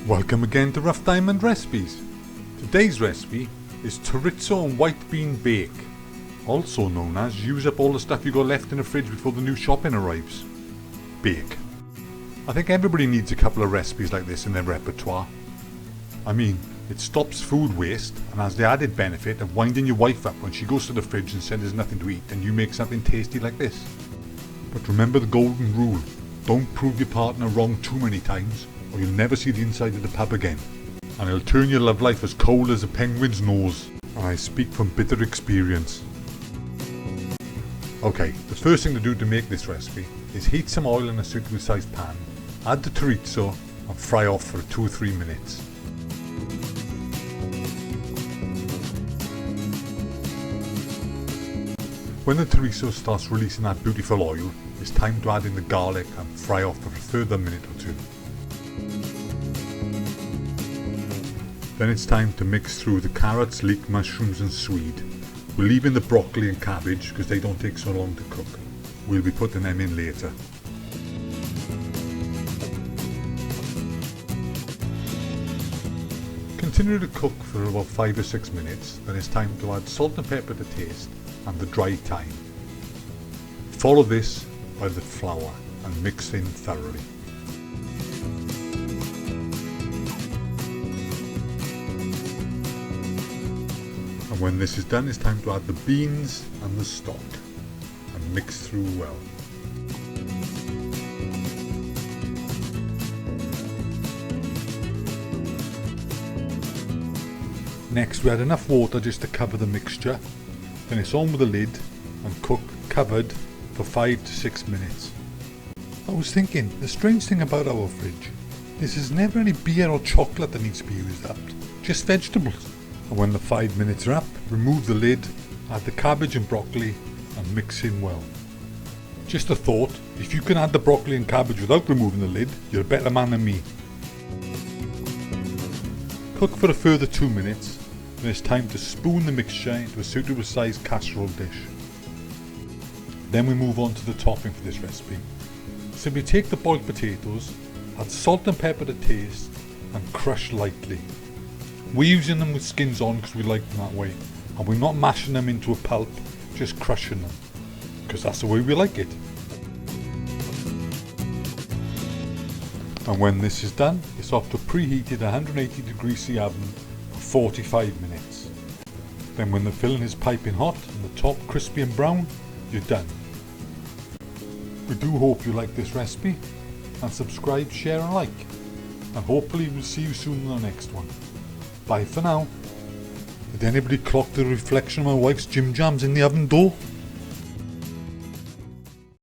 Welcome again to Rough Diamond Recipes. Today's recipe is chorizo and white bean bake, also known as use up all the stuff you got left in the fridge before the new shopping arrives. Bake. I think everybody needs a couple of recipes like this in their repertoire. I mean, it stops food waste and has the added benefit of winding your wife up when she goes to the fridge and says there's nothing to eat and you make something tasty like this. But remember the golden rule, don't prove your partner wrong too many times or you'll never see the inside of the pub again. And it'll turn your love life as cold as a penguin's nose. And I speak from bitter experience. Okay, the first thing to do to make this recipe is heat some oil in a suitable sized pan, add the chorizo and fry off for 2 or 3 minutes. When the chorizo starts releasing that beautiful oil, it's time to add in the garlic and fry off for a further minute or two. Then it's time to mix through the carrots, leek, mushrooms and swede. We're leaving the broccoli and cabbage because they don't take so long to cook. We'll be putting them in later. Continue to cook for about 5 or 6 minutes, then it's time to add salt and pepper to taste and the dry thyme. Follow this by the flour and mix in thoroughly. And when this is done, it's time to add the beans and the stock and mix through well. Next we add enough water just to cover the mixture, then it's on with the lid and cook covered for 5 to 6 minutes. I was thinking, the strange thing about our fridge, there's never any beer or chocolate that needs to be used up, just vegetables. And when the 5 minutes are up, remove the lid, add the cabbage and broccoli and mix in well. Just a thought, if you can add the broccoli and cabbage without removing the lid, you're a better man than me. Cook for a further 2 minutes, then it's time to spoon the mixture into a suitable sized casserole dish. Then we move on to the topping for this recipe. Simply take the boiled potatoes, add salt and pepper to taste and crush lightly. We're using them with skins on because we like them that way, and we're not mashing them into a pulp, just crushing them, because that's the way we like it. And when this is done, it's off to a preheated 180 degree C oven for 45 minutes. Then when the filling is piping hot and the top crispy and brown, you're done. We do hope you like this recipe, and subscribe, share and like, and hopefully we'll see you soon in the next one. Bye for now. Did anybody clock the reflection of my wife's Jim Jams in the oven door?